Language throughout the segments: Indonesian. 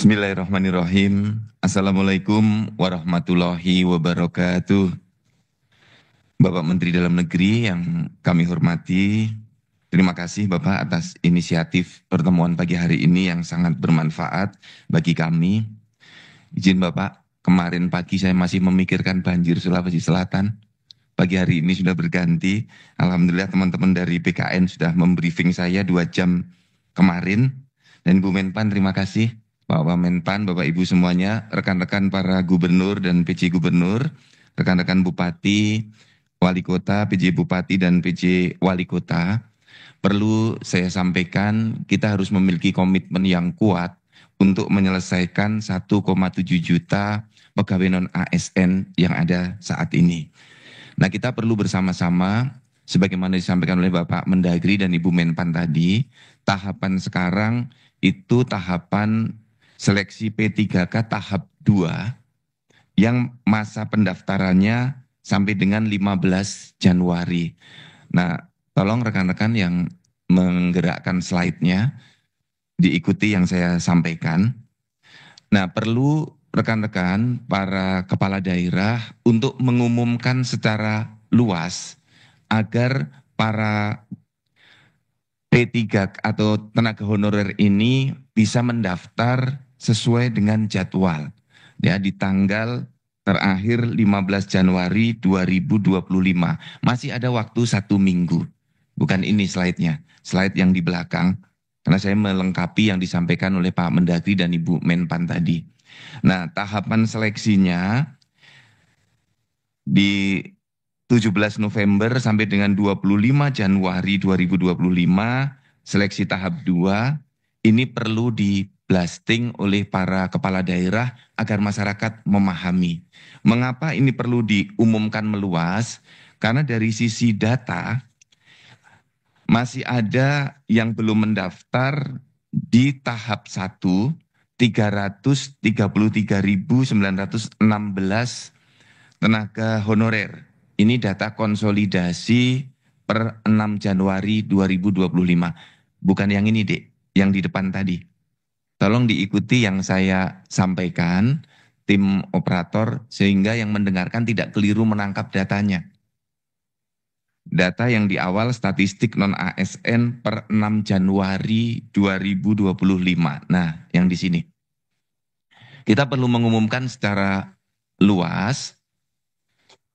Bismillahirrahmanirrahim. Assalamualaikum warahmatullahi wabarakatuh. Bapak Menteri Dalam Negeri yang kami hormati, terima kasih Bapak atas inisiatif pertemuan pagi hari ini yang sangat bermanfaat bagi kami. Izin Bapak, kemarin pagi saya masih memikirkan banjir Sulawesi Selatan. Pagi hari ini sudah berganti. Alhamdulillah teman-teman dari PKN sudah membriefing saya 2 jam kemarin. Dan Bu Menpan terima kasih. Bapak Menpan, Bapak Ibu semuanya, rekan-rekan para gubernur dan PJ gubernur, rekan-rekan bupati, wali kota, PJ bupati dan PJ wali kota, perlu saya sampaikan kita harus memiliki komitmen yang kuat untuk menyelesaikan 1,7 juta pegawai non-ASN yang ada saat ini. Nah, kita perlu bersama-sama, sebagaimana disampaikan oleh Bapak Mendagri dan Ibu Menpan tadi, tahapan sekarang itu tahapan seleksi P3K tahap 2 yang masa pendaftarannya sampai dengan 15 Januari. Nah, tolong rekan-rekan yang menggerakkan slide-nya diikuti yang saya sampaikan. Nah, perlu rekan-rekan para kepala daerah untuk mengumumkan secara luas agar para P3 atau tenaga honorer ini bisa mendaftar sesuai dengan jadwal. Ya, di tanggal terakhir 15 Januari 2025. Masih ada waktu 1 minggu. Bukan ini slide-nya, slide yang di belakang. Karena saya melengkapi yang disampaikan oleh Pak Mendagri dan Ibu Menpan tadi. Nah, tahapan seleksinya di 17 November sampai dengan 25 Januari 2025, seleksi tahap 2, ini perlu di-blasting oleh para kepala daerah agar masyarakat memahami. Mengapa ini perlu diumumkan meluas? Karena dari sisi data, masih ada yang belum mendaftar di tahap 1, 333.916 tenaga honorer. Ini data konsolidasi per 6 Januari 2025. Bukan yang ini, Dek, yang di depan tadi. Tolong diikuti yang saya sampaikan, tim operator, sehingga yang mendengarkan tidak keliru menangkap datanya. Data yang di awal statistik non-ASN per 6 Januari 2025. Nah, yang di sini. Kita perlu mengumumkan secara luas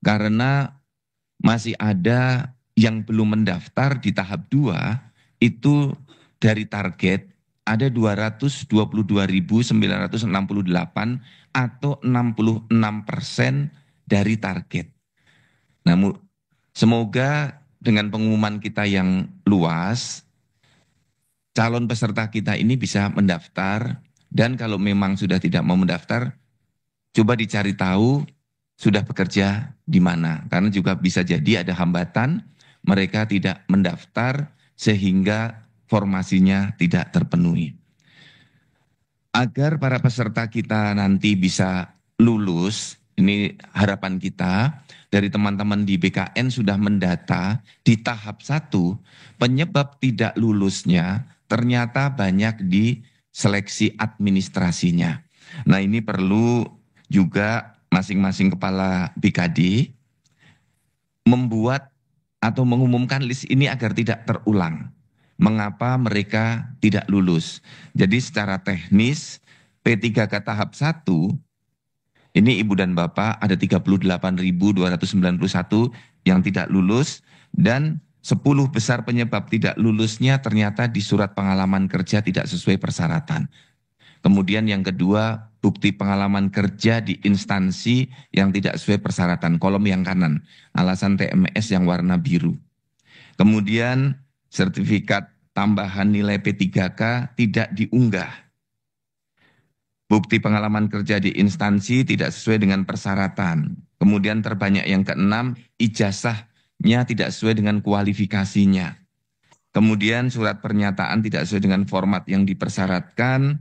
karena masih ada yang belum mendaftar di tahap 2, itu dari target ada 222.968 atau 66% dari target. Namun semoga dengan pengumuman kita yang luas, calon peserta kita ini bisa mendaftar, dan kalau memang sudah tidak mau mendaftar, coba dicari tahu sudah bekerja di mana. Karena juga bisa jadi ada hambatan, mereka tidak mendaftar sehingga formasinya tidak terpenuhi. Agar para peserta kita nanti bisa lulus, ini harapan kita, dari teman-teman di BKN sudah mendata di tahap 1, penyebab tidak lulusnya ternyata banyak di seleksi administrasinya. Nah, ini perlu juga masing-masing kepala BKD membuat atau mengumumkan list ini agar tidak terulang. Mengapa mereka tidak lulus? Jadi secara teknis P3K tahap 1 ini Ibu dan Bapak ada 38.291 yang tidak lulus, dan 10 besar penyebab tidak lulusnya ternyata di surat pengalaman kerja tidak sesuai persyaratan. Kemudian yang kedua, bukti pengalaman kerja di instansi yang tidak sesuai persyaratan, kolom yang kanan, alasan TMS yang warna biru. Kemudian sertifikat tambahan nilai P3K tidak diunggah. Bukti pengalaman kerja di instansi tidak sesuai dengan persyaratan. Kemudian terbanyak yang keenam, ijazahnya tidak sesuai dengan kualifikasinya. Kemudian surat pernyataan tidak sesuai dengan format yang dipersyaratkan.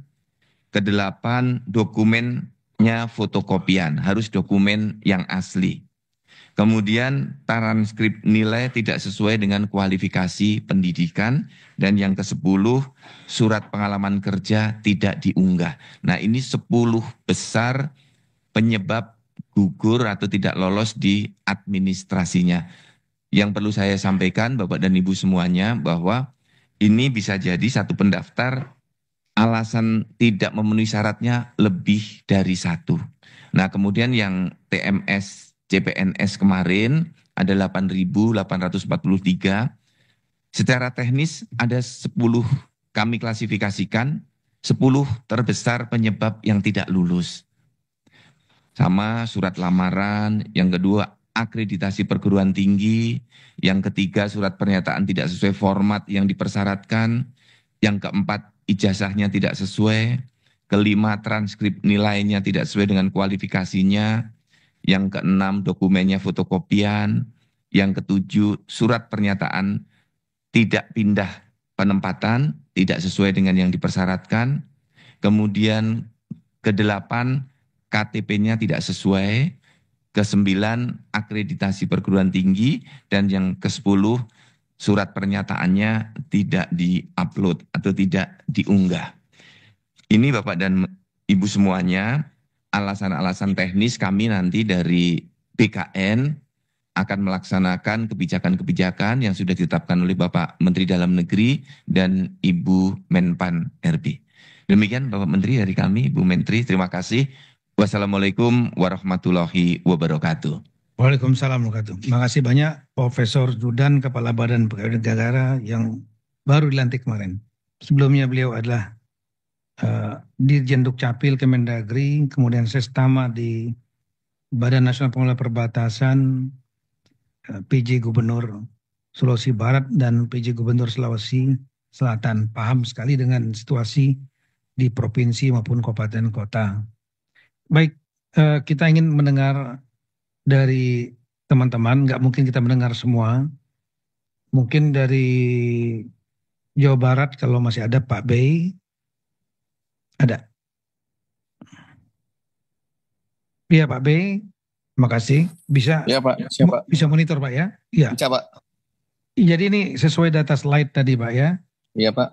Kedelapan, dokumennya fotokopian, harus dokumen yang asli. Kemudian transkrip nilai tidak sesuai dengan kualifikasi pendidikan. Dan yang ke-10, surat pengalaman kerja tidak diunggah. Nah, ini 10 besar penyebab gugur atau tidak lolos di administrasinya. Yang perlu saya sampaikan Bapak dan Ibu semuanya bahwa ini bisa jadi satu pendaftar alasan tidak memenuhi syaratnya lebih dari satu. Nah, kemudian yang TMS CPNS kemarin ada 8.843. Secara teknis ada 10 kami klasifikasikan, 10 terbesar penyebab yang tidak lulus. Sama surat lamaran, yang kedua akreditasi perguruan tinggi, yang ketiga surat pernyataan tidak sesuai format yang dipersyaratkan, yang keempat ijazahnya tidak sesuai, kelima transkrip nilainya tidak sesuai dengan kualifikasinya, yang keenam dokumennya fotokopian, yang ketujuh surat pernyataan tidak pindah penempatan, tidak sesuai dengan yang dipersyaratkan, kemudian kedelapan KTP-nya tidak sesuai, ke-9 akreditasi perguruan tinggi, dan yang ke-10 surat pernyataannya tidak diupload atau tidak diunggah. Ini Bapak dan Ibu semuanya alasan-alasan teknis kami nanti dari BKN akan melaksanakan kebijakan-kebijakan yang sudah ditetapkan oleh Bapak Menteri Dalam Negeri dan Ibu Menpan RB. Demikian Bapak Menteri dari kami, Bu Menteri, terima kasih. Wassalamualaikum warahmatullahi wabarakatuh. Waalaikumsalam warahmatullahi wabarakatuh. Terima kasih banyak Profesor Zudan, Kepala Badan Pegawai Negara yang baru dilantik kemarin. Sebelumnya beliau adalah Dirjen Dukcapil Kemendagri, kemudian Sestama di Badan Nasional Pengelola Perbatasan, PJ Gubernur Sulawesi Barat dan PJ Gubernur Sulawesi Selatan. Paham sekali dengan situasi di provinsi maupun kabupaten kota. Baik, kita ingin mendengar dari teman-teman, nggak mungkin kita mendengar semua. Mungkin dari Jawa Barat kalau masih ada Pak Bey. Ada. Iya Pak Bey, terima kasih. Bisa Ya Pak, siapa? Bisa monitor Pak ya? Iya. Bisa Pak. Jadi ini sesuai data slide tadi Pak ya. Iya Pak.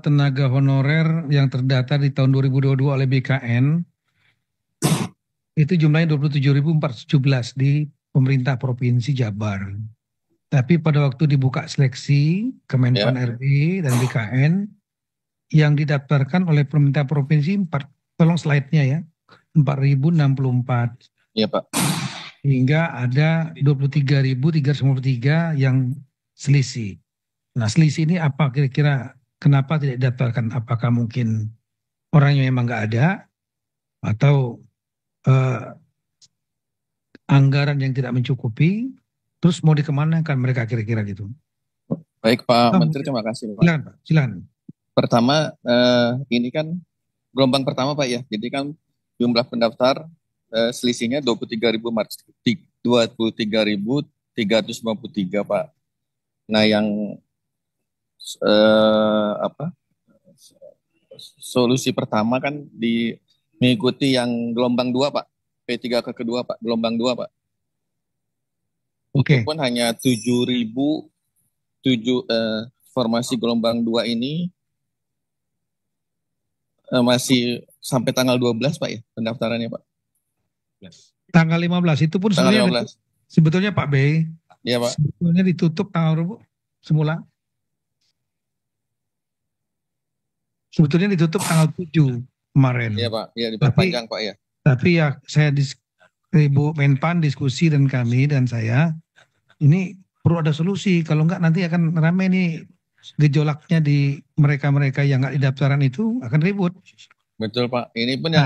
Tenaga honorer yang terdata di tahun 2022 oleh BKN itu jumlahnya 27.417 di pemerintah Provinsi Jabar. Tapi pada waktu dibuka seleksi Kemenpan RB dan BKN yang didaftarkan oleh pemerintah provinsi tolong slide-nya ya, 4.064. Iya Pak. Hingga ada 23.353 yang selisih. Nah selisih ini apa kira-kira kenapa tidak didaftarkan? Apakah mungkin orangnya memang nggak ada atau anggaran yang tidak mencukupi, terus mau dikemanakan mereka kira-kira gitu? Baik Pak Menteri, terima kasih Pak. Silakan Pak, silakan. Pertama, ini kan gelombang pertama Pak ya, jadi kan jumlah pendaftar selisihnya 23.353 Pak. Nah yang solusi pertama kan mengikuti yang gelombang 2 Pak, P3 ke kedua Pak, gelombang 2 Pak. Itu pun hanya 7.000 formasi gelombang 2 ini masih sampai tanggal 12 Pak ya pendaftarannya Pak. Tanggal 15 itu pun sebetulnya Pak Bey. Iya Pak. Sebetulnya ditutup tanggal semula. Sebetulnya ditutup tanggal 7 kemarin. Iya Pak, iya diperpanjang Pak ya. Tapi ya saya Ibu Menpan diskusi dan kami dan saya ini perlu ada solusi. Kalau enggak nanti akan ramai nih gejolaknya di mereka-mereka yang enggak didaftaran itu akan ribut. Betul Pak. Ini pun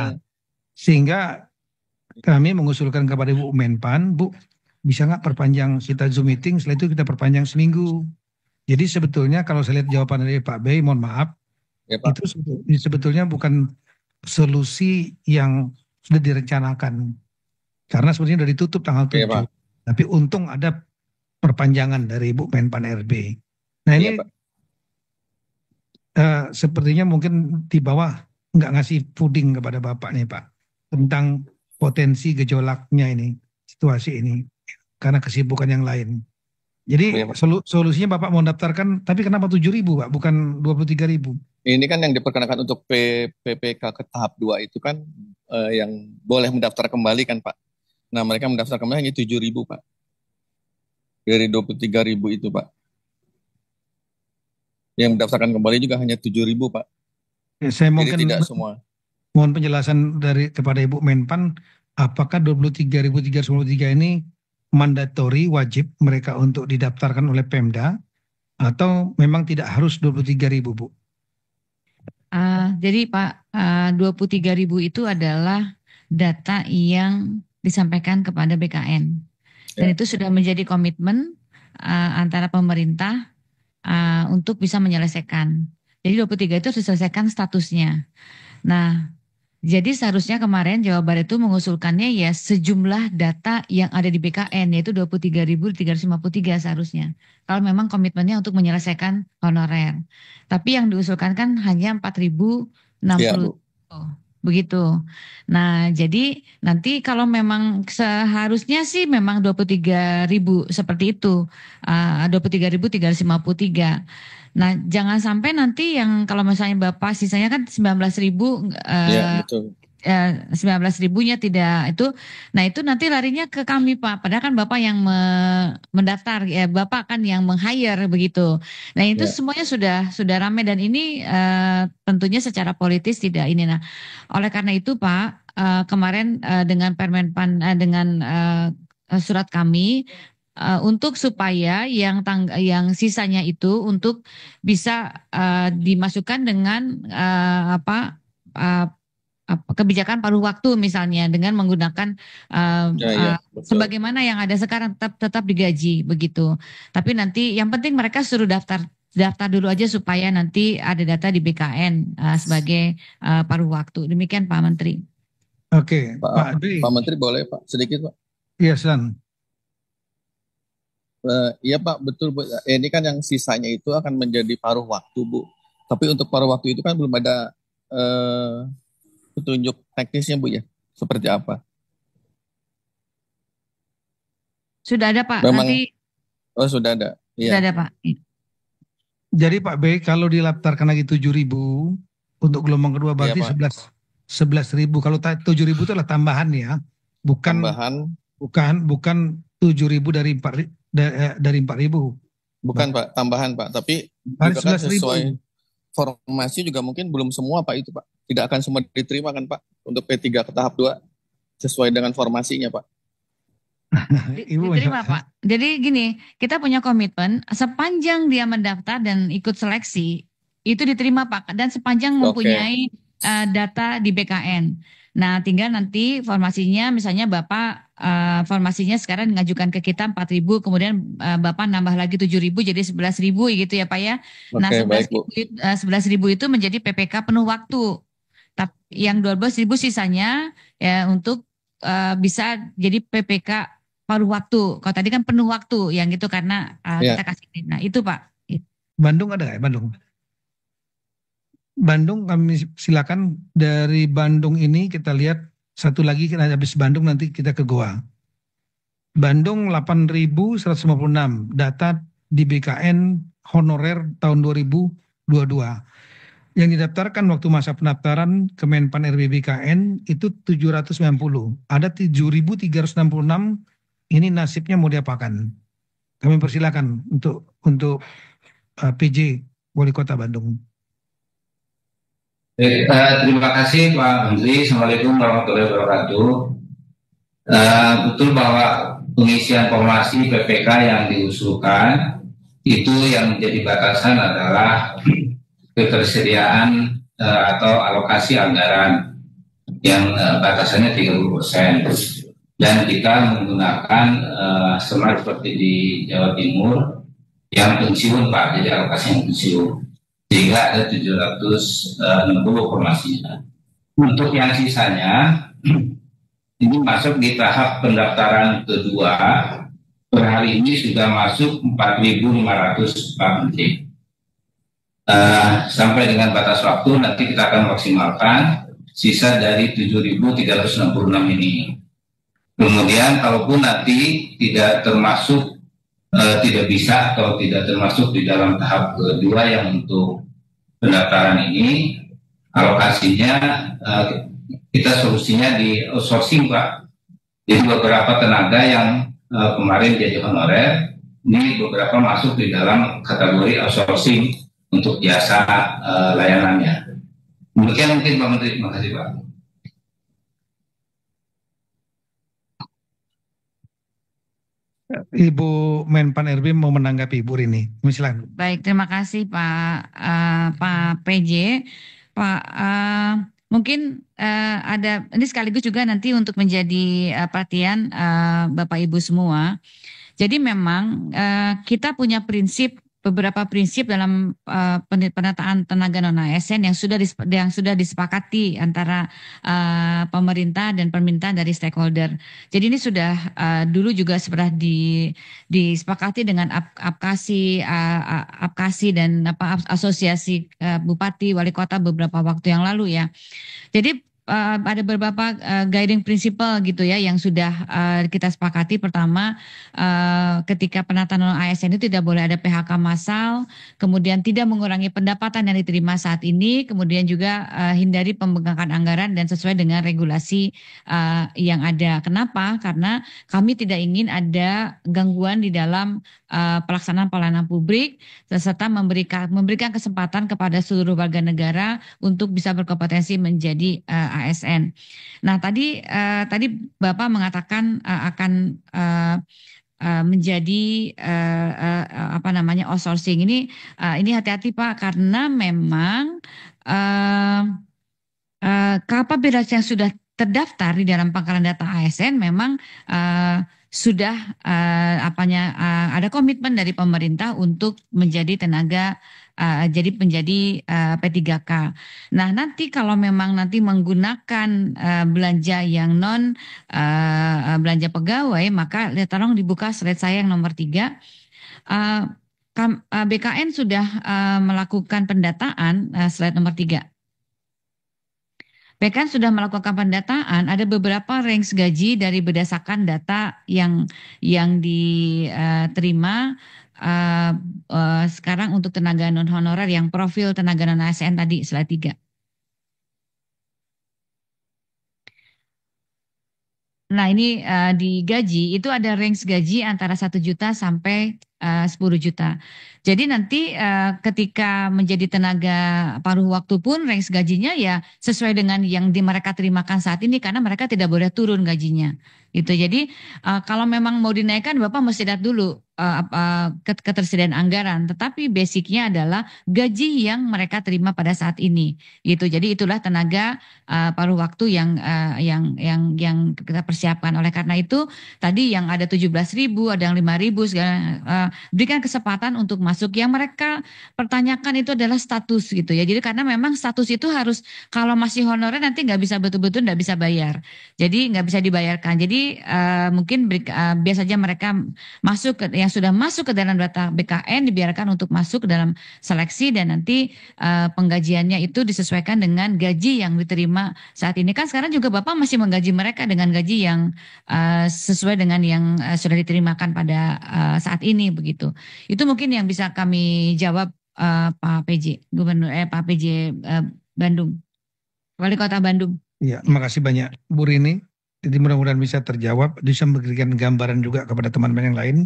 sehingga kami mengusulkan kepada Ibu Menpan, Bu, bisa nggak perpanjang kita Zoom meeting, setelah itu kita perpanjang seminggu. Jadi sebetulnya kalau saya lihat jawaban dari Pak Bey, mohon maaf, ya, Pak, itu sebetulnya bukan solusi yang sudah direncanakan. Karena sebetulnya sudah ditutup tanggal 7. Ya, tapi untung ada perpanjangan dari Ibu Menpan RB. Nah ini sepertinya mungkin di bawah nggak ngasih puding kepada Bapak nih Pak, tentang potensi gejolaknya ini. situasi ini karena kesibukan yang lain. Jadi Iya, Pak. solusinya Bapak mau daftarkan, tapi kenapa 7.000 Pak, bukan 23.000? Ini kan yang diperkenakan untuk PPK ke tahap 2 itu kan yang boleh mendaftar kembali kan Pak. Nah mereka mendaftar kembali hanya 7.000 Pak. Dari 23.000 itu Pak. Yang mendaftarkan kembali juga hanya 7.000 Pak. Ya, saya Jadi mungkin tidak semua. mohon penjelasan kepada Ibu Menpan, apakah 23.353 ini mandatori wajib mereka untuk didaftarkan oleh Pemda atau memang tidak harus 23.000 Bu? Jadi Pak, 23.000 itu adalah data yang disampaikan kepada BKN. Dan Ya. itu sudah menjadi komitmen antara pemerintah untuk bisa menyelesaikan. Jadi 23 itu harus diselesaikan statusnya. Nah, jadi seharusnya kemarin Jawa Barat itu mengusulkannya ya sejumlah data yang ada di BKN, yaitu 23.353 seharusnya. Kalau memang komitmennya untuk menyelesaikan honorer. Tapi yang diusulkan kan hanya 4.060. Iya, Bu. Begitu. Nah, jadi nanti kalau memang seharusnya sih memang 23.000 seperti itu. 23.353. Nah, jangan sampai nanti yang kalau misalnya Bapak sisanya kan 19.000, Iya, betul. 19.000-nya tidak itu. Nah, itu nanti larinya ke kami Pak. Padahal kan Bapak yang mendaftar, ya Bapak kan yang meng-hire begitu. Nah, itu Ya. semuanya sudah ramai dan ini tentunya secara politis tidak ini. Nah, oleh karena itu Pak, kemarin dengan Permenpan dengan surat kami untuk supaya yang sisanya itu untuk bisa dimasukkan dengan kebijakan paruh waktu misalnya dengan menggunakan Ya, betul. sebagaimana yang ada sekarang tetap digaji begitu. Tapi nanti yang penting mereka suruh daftar dulu aja supaya nanti ada data di BKN sebagai paruh waktu. Demikian Pak Menteri. Oke, Pak Pak Menteri boleh Pak sedikit Pak? Iya, silakan. Iya Pak, betul Bu. Ini kan yang sisanya itu akan menjadi paruh waktu Bu. Tapi untuk paruh waktu itu kan belum ada petunjuk teknisnya Bu ya, seperti apa? Sudah ada Pak. Memang, Nanti sudah ada. sudah Iya. ada Pak. Jadi Pak B, kalau didaftarkan lagi 7.000 untuk gelombang kedua berarti Iya, Pak. 11.000. Kalau 7.000 itu adalah tambahan ya, bukan Tambahan. bukan 7.000 dari 4.000. Bukan Pak, tambahan Pak. Tapi Hari juga kan 11.000. sesuai formasi juga mungkin belum semua Pak itu Pak. Tidak akan semua diterima kan Pak untuk P3 ke tahap 2 sesuai dengan formasinya Pak. Ibu Diterima Pak. Jadi gini, kita punya komitmen sepanjang dia mendaftar dan ikut seleksi itu diterima Pak, dan sepanjang mempunyai data di BKN. Nah, tinggal nanti formasinya misalnya Bapak formasinya sekarang mengajukan ke kita 4.000, kemudian Bapak nambah lagi 7.000 jadi 11.000 gitu ya Pak ya. Nah, 11.000 itu menjadi PPK penuh waktu. Tapi yang 12.000 sisanya ya untuk bisa jadi PPK paruh waktu. Kalau tadi kan penuh waktu yang gitu karena kita kasih. Nah, itu Pak. Bandung ada nggak ya? Bandung kami silakan. Dari Bandung ini kita lihat satu lagi, kita habis Bandung nanti kita ke Goa. Bandung 8.156 data di BKN honorer tahun 2022. Yang didaftarkan waktu masa pendaftaran Kemenpan RB BKN itu 790. Ada 7.366 ini nasibnya mau diapakan? Kami persilakan untuk PJ Wali Kota Bandung. Terima kasih Pak Menteri. Assalamualaikum warahmatullahi wabarakatuh. Betul bahwa pengisian formasi PPK yang diusulkan itu yang menjadi batasan adalah ketersediaan atau alokasi anggaran yang batasannya 30%. Dan kita menggunakan sama seperti di Jawa Timur yang pensiun Pak, jadi alokasi yang pensiun. Sehingga ada 760 formasinya. Untuk yang sisanya, ini masuk di tahap pendaftaran kedua. Per hari ini sudah masuk 4.500 Pak Menteri. Sampai dengan batas waktu nanti kita akan maksimalkan sisa dari 7.366 ini. Kemudian kalaupun nanti tidak termasuk tidak bisa atau tidak termasuk di dalam tahap kedua yang untuk pendaftaran ini, alokasinya kita solusinya di outsourcing, Pak. Jadi beberapa tenaga yang kemarin jadi honorer, ini beberapa masuk di dalam kategori outsourcing untuk jasa layanannya. Demikian mungkin Pak Menteri. Terima kasih, Pak. Ibu Menpan RB mau menanggapi Ibu Rini. Silakan. Baik, terima kasih Pak PJ. Pak, mungkin ada ini sekaligus juga nanti untuk menjadi perhatian Bapak Ibu semua. Jadi memang kita punya beberapa prinsip dalam penataan tenaga non ASN yang sudah disepakati antara pemerintah dan permintaan dari stakeholder. Jadi ini sudah dulu juga sudah disepakati dengan APKASI dan asosiasi bupati wali kota beberapa waktu yang lalu ya. Jadi ada beberapa guiding principle gitu ya yang sudah kita sepakati. Pertama, ketika penataan non ASN itu tidak boleh ada PHK massal, kemudian tidak mengurangi pendapatan yang diterima saat ini, kemudian juga hindari pembengkakan anggaran dan sesuai dengan regulasi yang ada. Kenapa? Karena kami tidak ingin ada gangguan di dalam pelaksanaan pelayanan publik serta memberikan kesempatan kepada seluruh warga negara untuk bisa berkompetensi menjadi ASN. Nah, tadi Bapak mengatakan akan menjadi outsourcing. Ini hati-hati Pak, karena memang kapabilitas yang sudah terdaftar di dalam pangkalan data ASN memang sudah ada komitmen dari pemerintah untuk menjadi menjadi P3K. Nah, nanti kalau memang nanti menggunakan belanja yang non belanja pegawai, maka tolong dibuka slide saya yang nomor 3. BKN sudah melakukan pendataan, slide nomor 3. BKN sudah melakukan pendataan, ada beberapa range gaji dari berdasarkan data yang diterima sekarang untuk tenaga non honorer yang profil tenaga non ASN tadi slide 3. Nah, ini di gaji itu ada range gaji antara 1 juta sampai 10 juta. Jadi nanti ketika menjadi tenaga paruh waktu pun range gajinya ya sesuai dengan yang mereka terimakan saat ini, karena mereka tidak boleh turun gajinya. Gitu. Jadi kalau memang mau dinaikkan, Bapak mesti lihat dulu ketersediaan anggaran. Tetapi basicnya adalah gaji yang mereka terima pada saat ini. Gitu. Jadi itulah tenaga paruh waktu yang kita persiapkan. Oleh karena itu tadi yang ada 17.000, ada yang 5.000 segala, berikan kesempatan untuk masuk. Yang mereka pertanyakan itu adalah status gitu ya. Jadi karena memang status itu harus, kalau masih honorer nanti nggak bisa betul-betul nggak bisa bayar. Jadi nggak bisa dibayarkan. Jadi mungkin biasa saja mereka yang sudah masuk ke dalam data BKN dibiarkan untuk masuk ke dalam seleksi, dan nanti penggajiannya itu disesuaikan dengan gaji yang diterima saat ini. Kan sekarang juga Bapak masih menggaji mereka dengan gaji yang sesuai dengan yang sudah diterimakan pada saat ini begitu. Itu mungkin yang bisa kami jawab Pak PJ Pak PJ Bandung, Wali Kota Bandung. Iya, terima kasih banyak Bu Rini. Jadi mudah-mudahan bisa terjawab, bisa memberikan gambaran juga kepada teman-teman yang lain.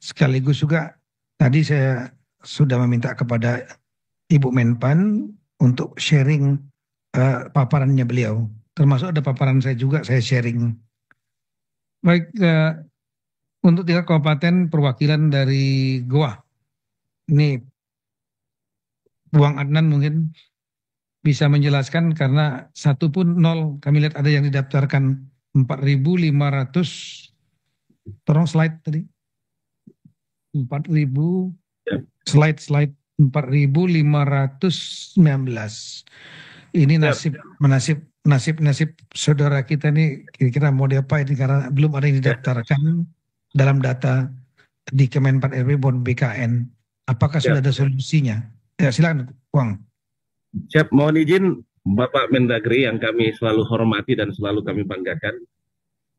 Sekaligus juga tadi saya sudah meminta kepada Ibu Menpan untuk sharing paparannya beliau. Termasuk ada paparan saya juga, saya sharing. Baik, untuk 3 kabupaten perwakilan dari Goa. Ini Buang Adnan mungkin bisa menjelaskan, karena 1 pun 0. Kami lihat ada yang didaftarkan 4.500. Tolong slide tadi. 4.000 slide 4.519. Ini nasib saudara kita nih kira-kira mau diapain, karena belum ada yang didaftarkan dalam data di Kemenpan RB maupun BKN. Apakah sudah ada solusinya? Ya, silakan, Wang. Siap, mohon izin Bapak Mendagri yang kami selalu hormati dan selalu kami banggakan.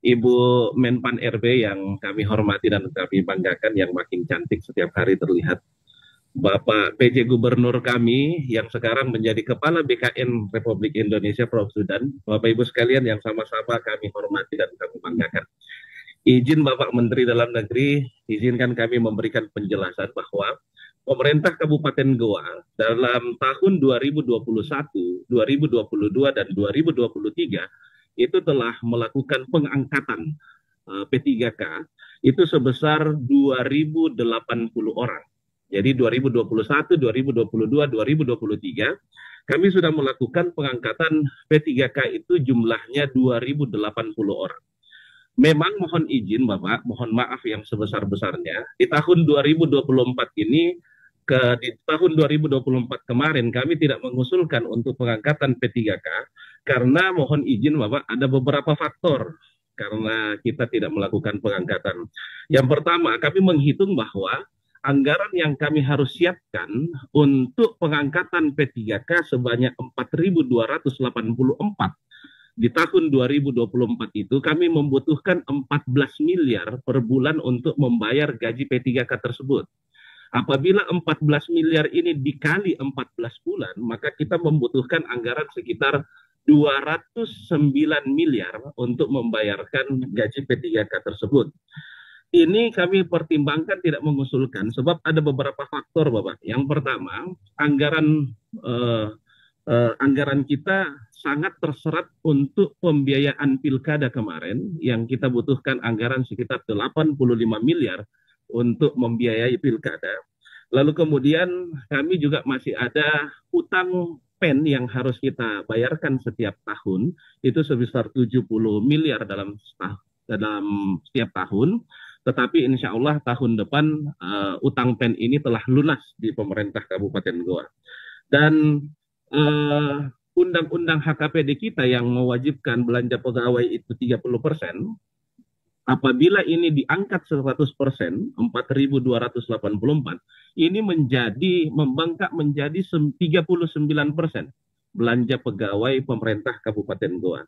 Ibu Menpan RB yang kami hormati dan kami banggakan, yang makin cantik setiap hari terlihat, Bapak PJ Gubernur kami yang sekarang menjadi Kepala BKN Republik Indonesia, Prof. Zudan, Bapak Ibu sekalian yang sama-sama kami hormati dan kami banggakan. Izin Bapak Menteri Dalam Negeri, izinkan kami memberikan penjelasan bahwa pemerintah Kabupaten Goa dalam tahun 2021, 2022, dan 2023 itu telah melakukan pengangkatan P3K itu sebesar 2.080 orang. Jadi 2021, 2022, 2023 kami sudah melakukan pengangkatan P3K itu jumlahnya 2.080 orang. Memang mohon izin Bapak, mohon maaf yang sebesar-besarnya, di tahun 2024 ini, di tahun 2024 kemarin kami tidak mengusulkan untuk pengangkatan P3K karena mohon izin Bapak ada beberapa faktor karena kita tidak melakukan pengangkatan. Yang pertama, kami menghitung bahwa anggaran yang kami harus siapkan untuk pengangkatan P3K sebanyak 4.284 di tahun 2024 itu kami membutuhkan 14 miliar per bulan untuk membayar gaji P3K tersebut. Apabila 14 miliar ini dikali 14 bulan, maka kita membutuhkan anggaran sekitar 209 miliar untuk membayarkan gaji P3K tersebut. Ini kami pertimbangkan tidak mengusulkan sebab ada beberapa faktor Bapak. Yang pertama, anggaran kita sangat terserat untuk pembiayaan pilkada kemarin yang kita butuhkan anggaran sekitar 85 miliar untuk membiayai pilkada. Lalu kemudian kami juga masih ada utang PEN yang harus kita bayarkan setiap tahun itu sebesar 70 miliar dalam setiap tahun. Tetapi insya Allah tahun depan utang PEN ini telah lunas di pemerintah Kabupaten Goa. Dan undang-undang HKPD kita yang mewajibkan belanja pegawai itu 30%, apabila ini diangkat 100%, 4.284, ini membengkak menjadi 39% belanja pegawai pemerintah Kabupaten Goa.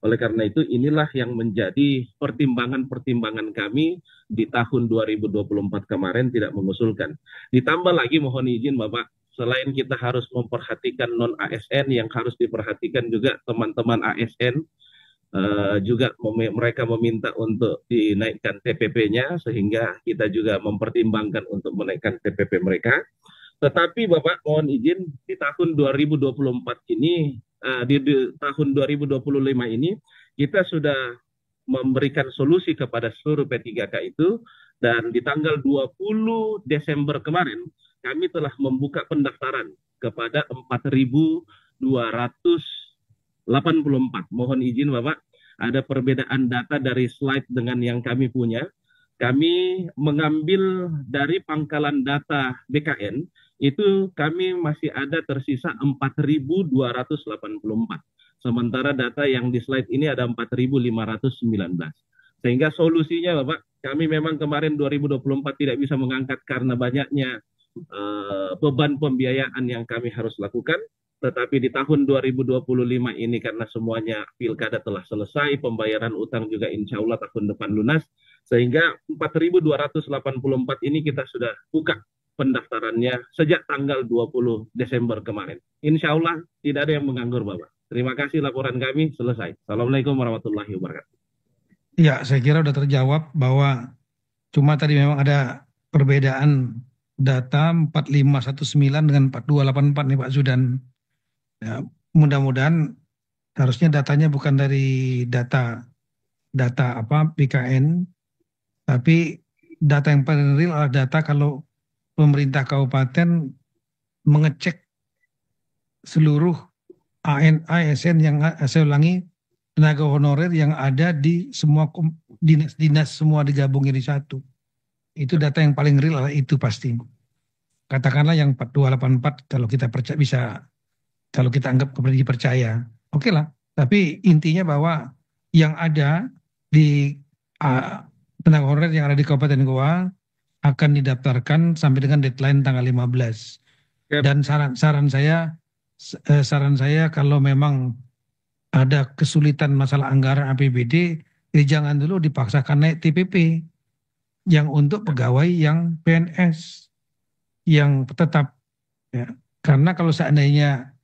Oleh karena itu inilah yang menjadi pertimbangan-pertimbangan kami di tahun 2024 kemarin tidak mengusulkan. Ditambah lagi mohon izin Bapak, selain kita harus memperhatikan non-ASN, yang harus diperhatikan juga teman-teman ASN, juga mereka meminta untuk dinaikkan TPP-nya, sehingga kita juga mempertimbangkan untuk menaikkan TPP mereka. Tetapi Bapak mohon izin, di tahun 2024 ini, di tahun 2025 ini, kita sudah memberikan solusi kepada seluruh P3K itu, dan di tanggal 20 Desember kemarin, kami telah membuka pendaftaran kepada 4.284. Mohon izin Bapak, ada perbedaan data dari slide dengan yang kami punya. Kami mengambil dari pangkalan data BKN, itu kami masih ada tersisa 4.284. Sementara data yang di slide ini ada 4.519. Sehingga solusinya Bapak, kami memang kemarin 2024 tidak bisa mengangkat karena banyaknya beban pembiayaan yang kami harus lakukan, tetapi di tahun 2025 ini karena semuanya pilkada telah selesai, pembayaran utang juga insya Allah tahun depan lunas, sehingga 4.284 ini kita sudah buka pendaftarannya sejak tanggal 20 Desember kemarin. Insya Allah tidak ada yang menganggur Bapak. Terima kasih, laporan kami selesai. Assalamualaikum warahmatullahi wabarakatuh. Ya, saya kira sudah terjawab bahwa cuma tadi memang ada perbedaan data 4519 dengan 4284 nih Pak Zudan. Ya, mudah-mudahan harusnya datanya bukan dari data BKN, tapi data yang paling real adalah data kalau pemerintah kabupaten mengecek seluruh ASN yang saya ulangi tenaga honorer yang ada di semua dinas-dinas semua digabungin di satu. Itu data yang paling real adalah itu pasti. Katakanlah yang 4284 kalau kita kalau kita anggap dipercaya, oke lah. Tapi intinya bahwa yang ada di tenaga honorer yang ada di Kabupaten Goa akan didaftarkan sampai dengan deadline tanggal 15. Yep. Dan saran saya kalau memang ada kesulitan masalah anggaran APBD, Jangan dulu dipaksakan naik TPP yang untuk pegawai yang PNS yang tetap, ya. Karena kalau seandainya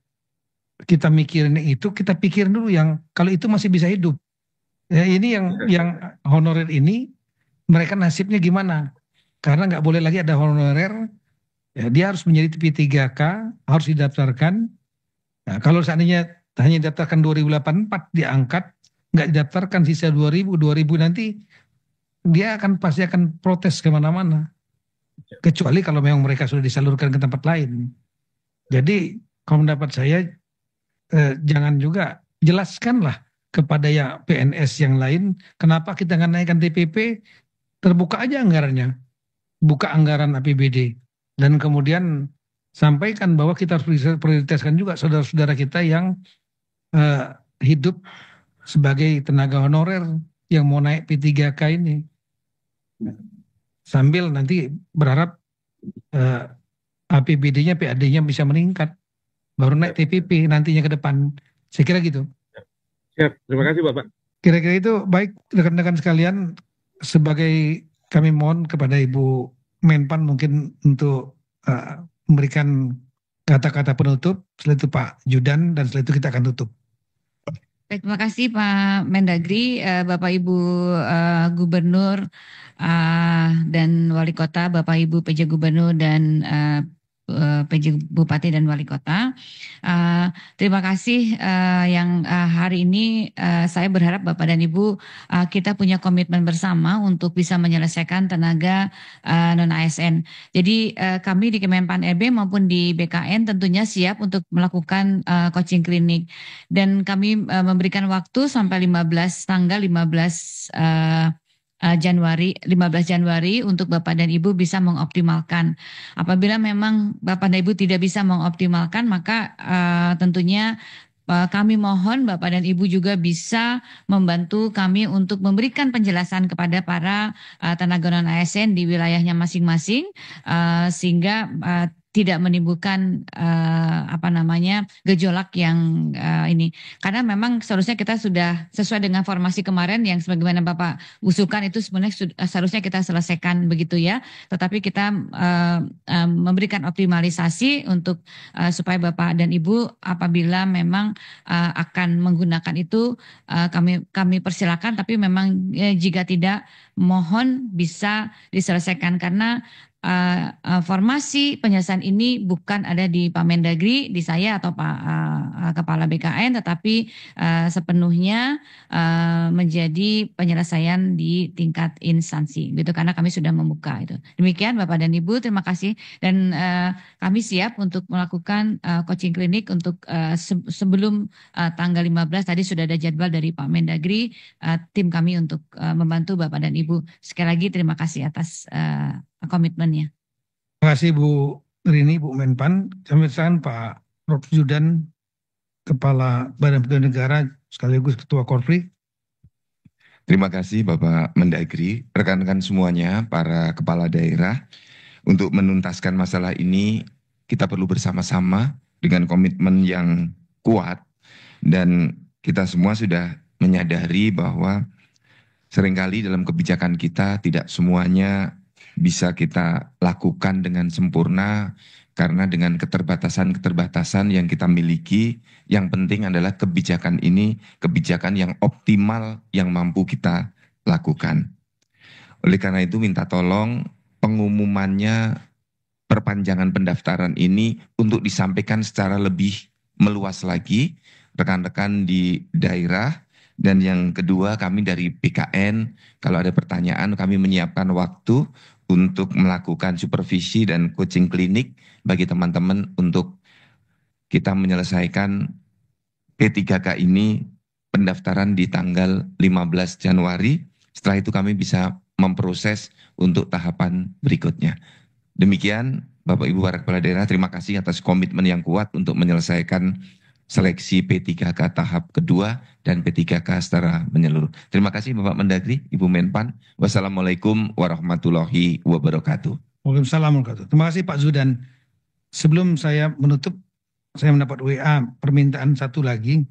kita mikirin itu, kita pikirin dulu yang kalau itu masih bisa hidup. Ya, ini yang honorer ini mereka nasibnya gimana? Karena nggak boleh lagi ada honorer, ya, dia harus menjadi P3K, harus didaftarkan. Nah, kalau seandainya hanya didaftarkan 2084 diangkat, nggak didaftarkan sisa 2000 nanti dia pasti akan protes kemana-mana. Kecuali kalau memang mereka sudah disalurkan ke tempat lain. Jadi kalau mendapat saya, jangan juga jelaskanlah kepada ya PNS yang lain, kenapa kita nggak naikkan TPP, terbuka aja anggarannya, buka anggaran APBD, dan kemudian sampaikan bahwa kita harus prioritaskan juga saudara-saudara kita yang hidup sebagai tenaga honorer yang mau naik P3K ini. Sambil nanti berharap APBD-nya, PAD-nya bisa meningkat, baru naik TPP nantinya ke depan. Saya kira gitu. Siap, terima kasih Bapak. Kira-kira itu baik rekan-rekan sekalian, sebagai kami mohon kepada Ibu Menpan mungkin untuk memberikan kata-kata penutup, setelah itu Pak Judan, dan setelah itu kita akan tutup. Baik, terima kasih Pak Mendagri, Bapak Ibu Gubernur dan Wali Kota, Bapak Ibu PJ Gubernur dan PJ Bupati dan Wali Kota. Terima kasih yang hari ini saya berharap Bapak dan Ibu kita punya komitmen bersama untuk bisa menyelesaikan tenaga non-ASN. Jadi kami di Kemenpan RB maupun di BKN tentunya siap untuk melakukan coaching klinik, dan kami memberikan waktu sampai tanggal 15 Januari untuk Bapak dan Ibu bisa mengoptimalkan. Apabila memang Bapak dan Ibu tidak bisa mengoptimalkan, maka tentunya kami mohon Bapak dan Ibu juga bisa membantu kami untuk memberikan penjelasan kepada para tenaga non-ASN di wilayahnya masing-masing, sehingga tidak menimbulkan gejolak yang ini. Karena memang seharusnya kita sudah sesuai dengan formasi kemarin yang sebagaimana Bapak usulkan itu sebenarnya seharusnya kita selesaikan begitu ya. Tetapi kita memberikan optimalisasi untuk supaya Bapak dan Ibu apabila memang akan menggunakan itu kami persilakan, tapi memang jika tidak mohon bisa diselesaikan, karena formasi penyelesaian ini bukan ada di Pak Mendagri, di saya atau Pak Kepala BKN, tetapi sepenuhnya menjadi penyelesaian di tingkat instansi, gitu, karena kami sudah membuka itu. Demikian Bapak dan Ibu, terima kasih, dan kami siap untuk melakukan coaching klinik untuk sebelum tanggal 15 tadi sudah ada jadwal dari Pak Mendagri, tim kami untuk membantu Bapak dan Ibu. Sekali lagi terima kasih atas komitmennya. Terima kasih Bu Rini, Bu Menpan. Kami persilakan Pak Prof. Judan, Kepala Badan Pemerintah Negara sekaligus Ketua Korpri. Terima kasih Bapak Mendagri, rekan-rekan semuanya, para kepala daerah. Untuk menuntaskan masalah ini, kita perlu bersama-sama dengan komitmen yang kuat, dan kita semua sudah menyadari bahwa seringkali dalam kebijakan kita tidak semuanya bisa kita lakukan dengan sempurna, karena dengan keterbatasan-keterbatasan yang kita miliki, yang penting adalah kebijakan ini kebijakan yang optimal yang mampu kita lakukan. Oleh karena itu minta tolong pengumumannya, perpanjangan pendaftaran ini untuk disampaikan secara lebih meluas lagi rekan-rekan di daerah. Dan yang kedua, kami dari BKN, kalau ada pertanyaan kami menyiapkan waktu untuk melakukan supervisi dan coaching klinik bagi teman-teman untuk kita menyelesaikan P3K ini pendaftaran di tanggal 15 Januari. Setelah itu kami bisa memproses untuk tahapan berikutnya. Demikian Bapak Ibu para kepala daerah, terima kasih atas komitmen yang kuat untuk menyelesaikan seleksi P3K tahap kedua dan P3K secara menyeluruh. Terima kasih Bapak Mendagri, Ibu Menpan. Wassalamualaikum warahmatullahi wabarakatuh. Waalaikumsalam warahmatullahi wabarakatuh. Terima kasih Pak Zudan. Sebelum saya menutup, saya mendapat WA permintaan satu lagi.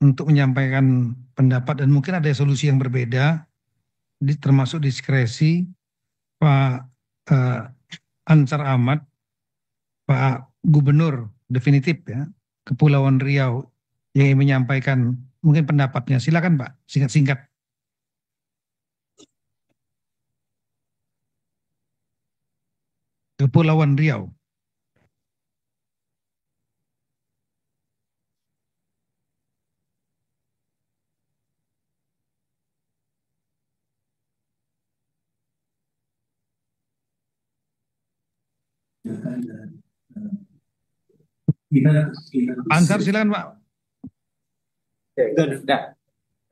untuk menyampaikan pendapat dan mungkin ada solusi yang berbeda, termasuk diskresi Pak Ansar Ahmad, Pak Gubernur definitif ya Kepulauan Riau yang ingin menyampaikan mungkin pendapatnya. Silakan Pak, singkat-singkat. Kepulauan Riau. Ansar silakan Pak.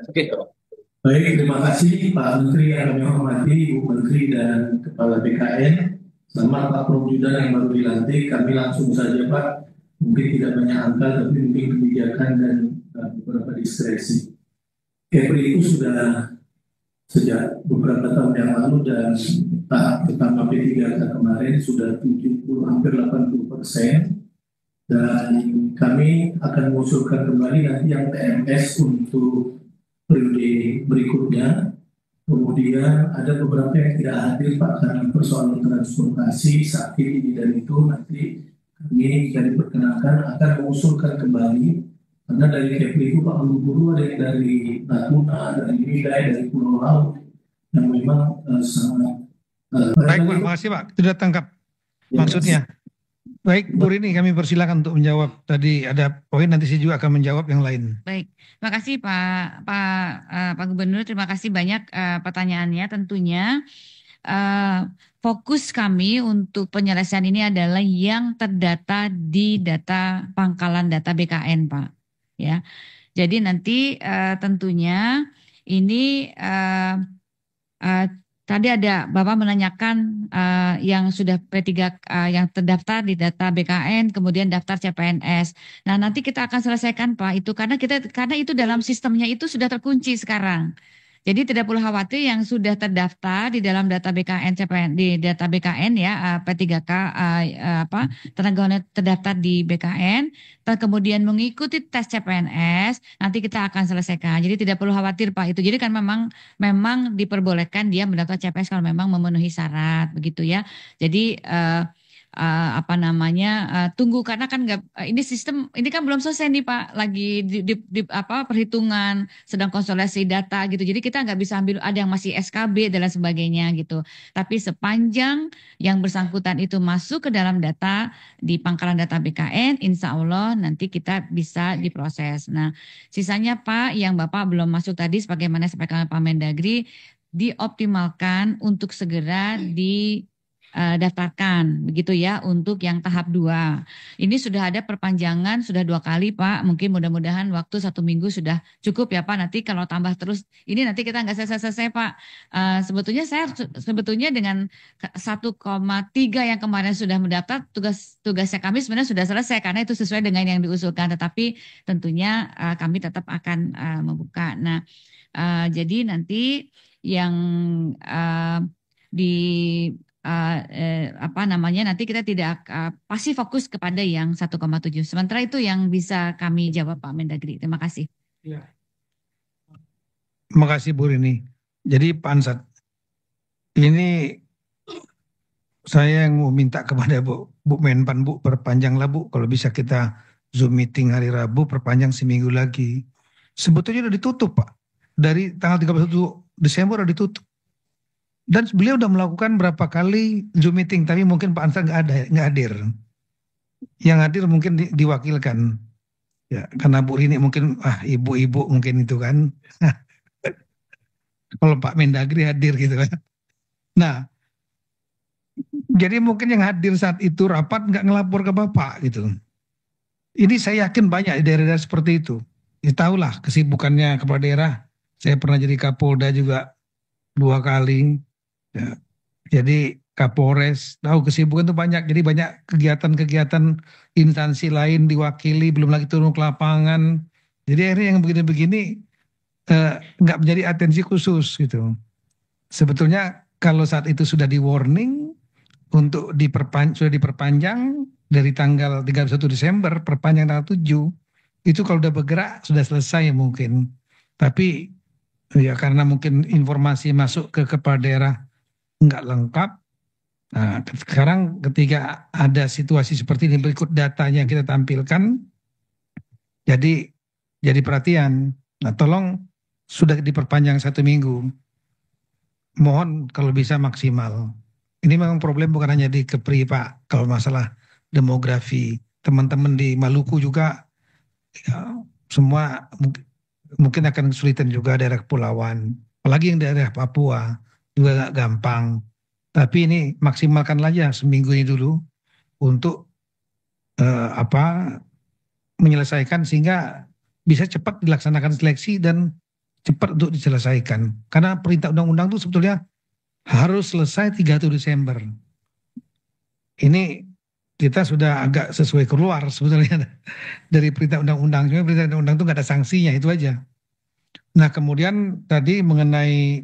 Oke. Baik, terima kasih Pak Menteri yang kami hormati, Ibu Menteri dan Kepala BKN. Selamat Pak Prof. Judan yang baru dilantik. Kami langsung saja Pak, mungkin tidak banyak angka tapi mungkin kebijakan dan beberapa diskresi. Kepri itu sudah sejak beberapa tahun yang lalu dan tahap pertama P3K kemarin sudah 70 hampir 80%. Dan kami akan mengusulkan kembali nanti yang TMS untuk periode berikutnya. Kemudian ada beberapa yang tidak hadir Pak karena persoalan transportasi, sakit ini dan itu nanti kami jika diperkenankan akan mengusulkan kembali karena dari Kepri itu Pak Guru ada yang dari Natuna, dari Midai, dari Pulau Laut yang memang sangat baik Pak, makasih Pak, sudah tangkap maksudnya. Baik, Bu Rini, kami persilakan untuk menjawab. Tadi ada poin, nanti saya juga akan menjawab yang lain. Baik, terima kasih Pak Gubernur. Terima kasih banyak pertanyaannya. Tentunya fokus kami untuk penyelesaian ini adalah yang terdata di data pangkalan data BKN, Pak. Ya, jadi nanti tentunya ini tadi ada Bapak menanyakan yang sudah P3 yang terdaftar di data BKN, kemudian daftar CPNS. Nah, nanti kita akan selesaikan Pak itu karena itu dalam sistemnya itu sudah terkunci sekarang. Jadi tidak perlu khawatir yang sudah terdaftar di dalam data BKN CPN di data BKN ya P3K tenaga terdaftar di BKN dan kemudian mengikuti tes CPNS nanti kita akan selesaikan. Jadi tidak perlu khawatir Pak itu. Jadi kan memang diperbolehkan dia mendaftar CPNS kalau memang memenuhi syarat begitu ya. Jadi tunggu karena kan ini sistem ini kan belum selesai nih Pak lagi di perhitungan sedang konsolidasi data gitu jadi kita nggak bisa ambil ada yang masih SKB dan lain sebagainya gitu tapi sepanjang yang bersangkutan itu masuk ke dalam data di pangkalan data BKN insya Allah nanti kita bisa diproses. Nah sisanya Pak yang Bapak belum masuk tadi sebagaimana disampaikan Pak Mendagri dioptimalkan untuk segera daftarkan begitu ya untuk yang tahap 2. Ini sudah ada perpanjangan sudah 2 kali Pak. Mungkin mudah-mudahan waktu 1 minggu sudah cukup ya Pak. Nanti kalau tambah terus ini nanti kita nggak selesai Pak. Sebetulnya dengan 1,3 yang kemarin sudah mendaftar tugasnya kami sebenarnya sudah selesai karena itu sesuai dengan yang diusulkan. Tetapi tentunya kami tetap akan membuka. Nah jadi nanti yang nanti kita tidak pasti fokus kepada yang 1,7. Sementara itu yang bisa kami jawab Pak Mendagri. Terima kasih. Ya. Terima kasih Bu Rini. Jadi Pak Ansat, ini saya yang mau minta kepada Bu Menpan Bu perpanjanglah Bu. Kalau bisa kita Zoom meeting hari Rabu perpanjang seminggu lagi. Sebetulnya udah ditutup Pak. Dari tanggal 31 Desember udah ditutup. Dan beliau sudah melakukan berapa kali Zoom meeting, tapi mungkin Pak Ansar nggak hadir. Yang hadir mungkin diwakilkan, ya karena Bu Rini mungkin ibu-ibu mungkin itu kan. Kalau Pak Mendagri hadir gitu kan. Nah, jadi mungkin yang hadir saat itu rapat nggak ngelapor ke Bapak gitu. Ini saya yakin banyak di daerah-daerah seperti itu. Ya tahulah kesibukannya kepala daerah. Saya pernah jadi Kapolda juga 2 kali. Ya, jadi Kapolres tahu kesibukan itu banyak, jadi banyak kegiatan-kegiatan instansi lain diwakili, belum lagi turun ke lapangan. Jadi akhirnya yang begini-begini nggak menjadi atensi khusus gitu. Sebetulnya kalau saat itu sudah di warning untuk sudah diperpanjang dari tanggal 31 Desember, perpanjang tanggal 7, itu kalau udah bergerak sudah selesai mungkin. Tapi ya karena mungkin informasi masuk ke kepala daerah nggak lengkap. Nah, sekarang ketika ada situasi seperti ini berikut datanya yang kita tampilkan, jadi perhatian. Nah, tolong sudah diperpanjang 1 minggu. Mohon kalau bisa maksimal. Ini memang problem bukan hanya di Kepri Pak. Kalau masalah demografi, teman-teman di Maluku juga ya, semua mungkin akan kesulitan juga daerah kepulauan. Apalagi yang daerah Papua juga gak gampang. Tapi ini maksimalkan aja seminggu ini dulu untuk menyelesaikan sehingga bisa cepat dilaksanakan seleksi dan cepat untuk diselesaikan. Karena perintah undang-undang itu sebetulnya harus selesai 31 Desember. Ini kita sudah agak sesuai keluar sebetulnya dari perintah undang-undang. Cuma perintah undang-undang itu nggak ada sanksinya, itu aja. Nah kemudian tadi mengenai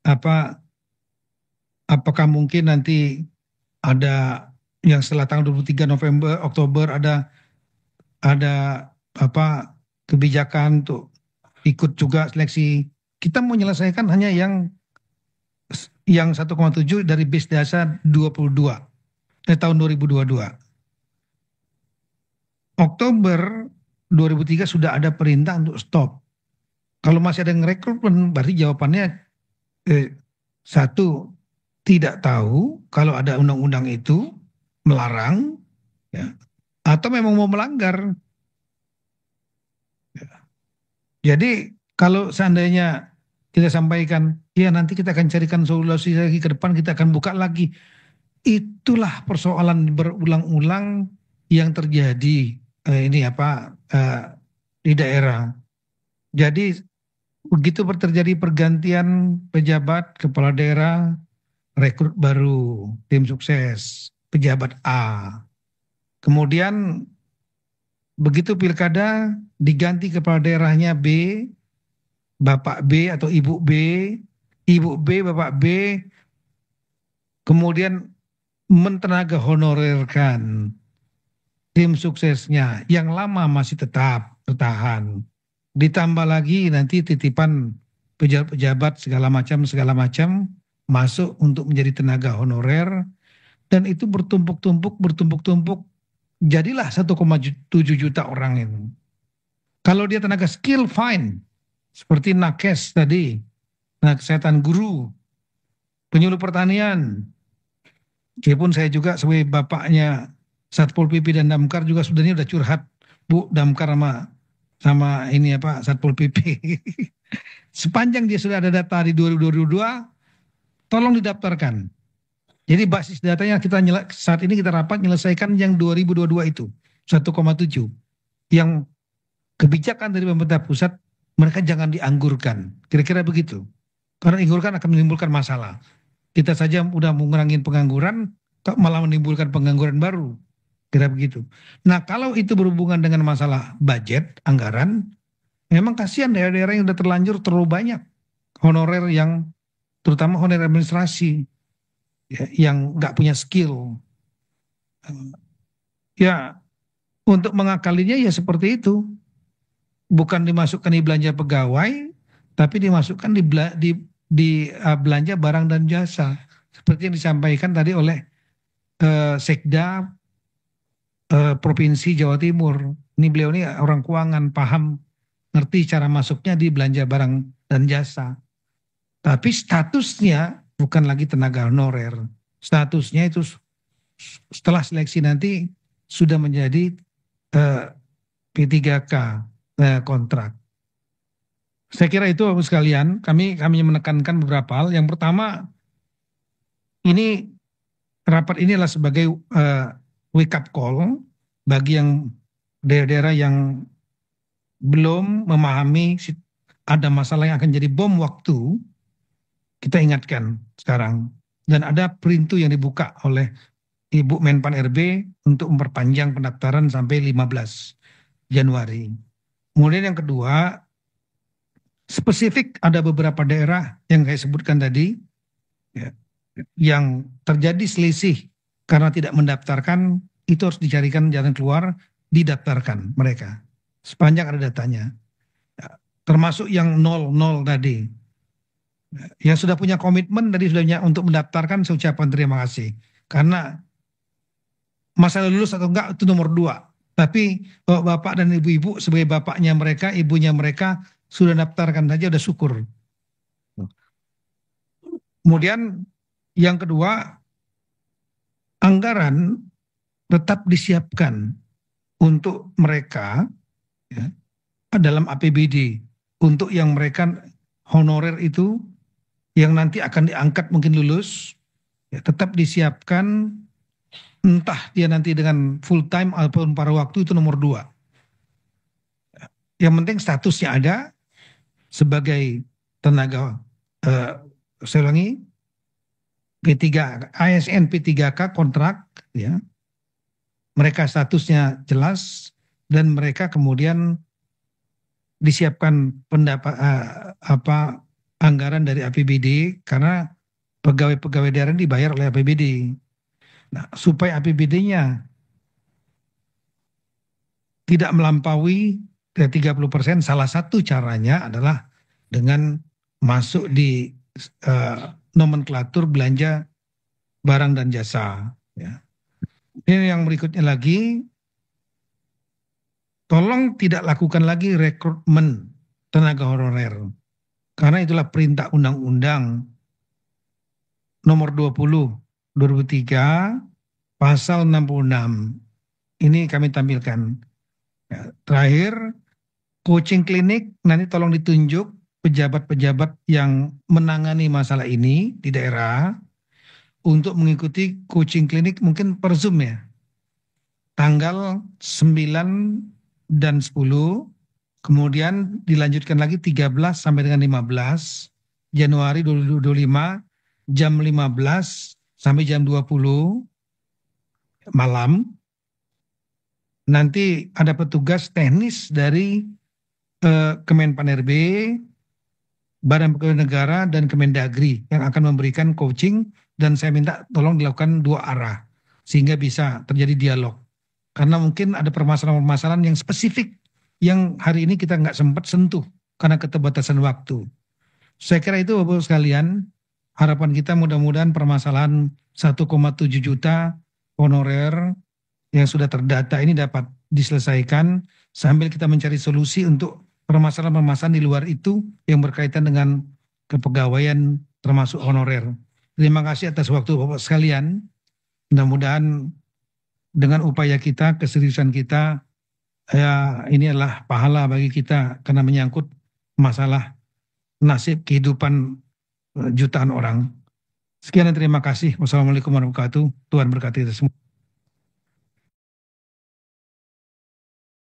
apakah mungkin nanti ada yang setelah tanggal 23 Oktober ada kebijakan untuk ikut juga seleksi. Kita mau menyelesaikan hanya yang 1,7 dari base dasar 22 tahun 2022. Oktober 2003 sudah ada perintah untuk stop. Kalau masih ada yang rekrutmen, berarti jawabannya satu, tidak tahu kalau ada undang-undang itu melarang, ya, atau memang mau melanggar. Ya. Jadi kalau seandainya kita sampaikan, ya nanti kita akan carikan solusi lagi ke depan, kita akan buka lagi. Itulah persoalan berulang-ulang yang terjadi di daerah. Jadi begitu terjadi pergantian pejabat kepala daerah, rekrut baru, tim sukses, pejabat A. Kemudian begitu pilkada diganti kepala daerahnya B, Bapak B atau Ibu B, Bapak B, kemudian mentenaga honorerkan tim suksesnya yang lama masih tetap bertahan. Ditambah lagi nanti titipan pejabat segala macam masuk untuk menjadi tenaga honorer, dan itu bertumpuk-tumpuk, jadilah 1,7 juta orang itu. Kalau dia tenaga skill fine, seperti nakes tadi, tenaga kesehatan guru, penyuluh pertanian. Meskipun saya juga sebagai bapaknya Satpol PP dan Damkar juga sudah curhat, Bu, Damkar sama Satpol PP. Sepanjang dia sudah ada data di 2022, tolong didaftarkan. Jadi basis datanya saat ini kita rapat menyelesaikan yang 2022 itu 1,7. Yang kebijakan dari pemerintah pusat mereka jangan dianggurkan. Kira-kira begitu. Karena dianggurkan akan menimbulkan masalah. Kita saja udah mengurangi pengangguran, malah menimbulkan pengangguran baru. Kira begitu. Nah kalau itu berhubungan dengan masalah budget, anggaran, memang kasihan daerah-daerah yang udah terlanjur terlalu banyak honorer yang, terutama honorer administrasi, ya, yang nggak punya skill. Ya untuk mengakalinya ya seperti itu. Bukan dimasukkan di belanja pegawai, tapi dimasukkan di belanja barang dan jasa. Seperti yang disampaikan tadi oleh Sekda Provinsi Jawa Timur. Ini beliau ini orang keuangan, paham, ngerti cara masuknya di belanja barang dan jasa. Tapi statusnya bukan lagi tenaga honorer. Statusnya itu setelah seleksi nanti sudah menjadi P3K kontrak. Saya kira itu Bapak sekalian, kami menekankan beberapa hal. Yang pertama, ini rapat ini adalah sebagai wake up call bagi yang daerah-daerah yang belum memahami ada masalah yang akan jadi bom waktu. Kita ingatkan sekarang. Dan ada perintu yang dibuka oleh Ibu Menpan RB untuk memperpanjang pendaftaran sampai 15 Januari. Kemudian yang kedua, spesifik ada beberapa daerah yang saya sebutkan tadi, ya, yang terjadi selisih karena tidak mendaftarkan, itu harus dicarikan jalan keluar didaftarkan mereka. Sepanjang ada datanya. Termasuk yang 00 tadi. Yang sudah punya komitmen tadi sudah punya untuk mendaftarkan, saya ucapkan terima kasih. Karena masalah lulus atau enggak itu nomor 2. Tapi bapak dan ibu-ibu sebagai bapaknya mereka, ibunya mereka sudah daftarkan saja udah syukur. Kemudian yang kedua, anggaran tetap disiapkan untuk mereka ya, dalam APBD untuk yang mereka honorer itu yang nanti akan diangkat mungkin lulus ya, tetap disiapkan, entah dia nanti dengan full time ataupun paruh waktu, itu nomor 2. Yang penting statusnya ada sebagai tenaga saya ulangi, P3 ASN P3K kontrak ya. Mereka statusnya jelas dan mereka kemudian disiapkan anggaran dari APBD karena pegawai-pegawai daerah dibayar oleh APBD. Nah, supaya APBD-nya tidak melampaui 30%, salah satu caranya adalah dengan masuk di nomenklatur belanja barang dan jasa. Ya. Ini yang berikutnya lagi, tolong tidak lakukan lagi rekrutmen tenaga honorer. Karena itulah perintah undang-undang nomor 20 2003 pasal 66. Ini kami tampilkan. Ya, terakhir, coaching klinik nanti tolong ditunjuk pejabat-pejabat yang menangani masalah ini di daerah untuk mengikuti coaching klinik mungkin per Zoom ya. Tanggal 9 dan 10, kemudian dilanjutkan lagi 13 sampai dengan 15 Januari 2025 jam 15 sampai jam 20 malam. Nanti ada petugas teknis dari Kemenpan-RB, Badan Pegawai Negara, dan Kemendagri yang akan memberikan coaching, dan saya minta tolong dilakukan 2 arah sehingga bisa terjadi dialog. Karena mungkin ada permasalahan-permasalahan yang spesifik yang hari ini kita nggak sempat sentuh karena keterbatasan waktu. Saya kira itu Bapak sekalian, harapan kita mudah-mudahan permasalahan 1,7 juta honorer yang sudah terdata ini dapat diselesaikan sambil kita mencari solusi untuk permasalahan-permasalahan di luar itu yang berkaitan dengan kepegawaian termasuk honorer. Terima kasih atas waktu Bapak sekalian. Mudah-mudahan dengan upaya kita, keseriusan kita, ya ini adalah pahala bagi kita karena menyangkut masalah nasib kehidupan jutaan orang. Sekian dan terima kasih. Wassalamualaikum warahmatullahi wabarakatuh. Tuhan berkati kita semua.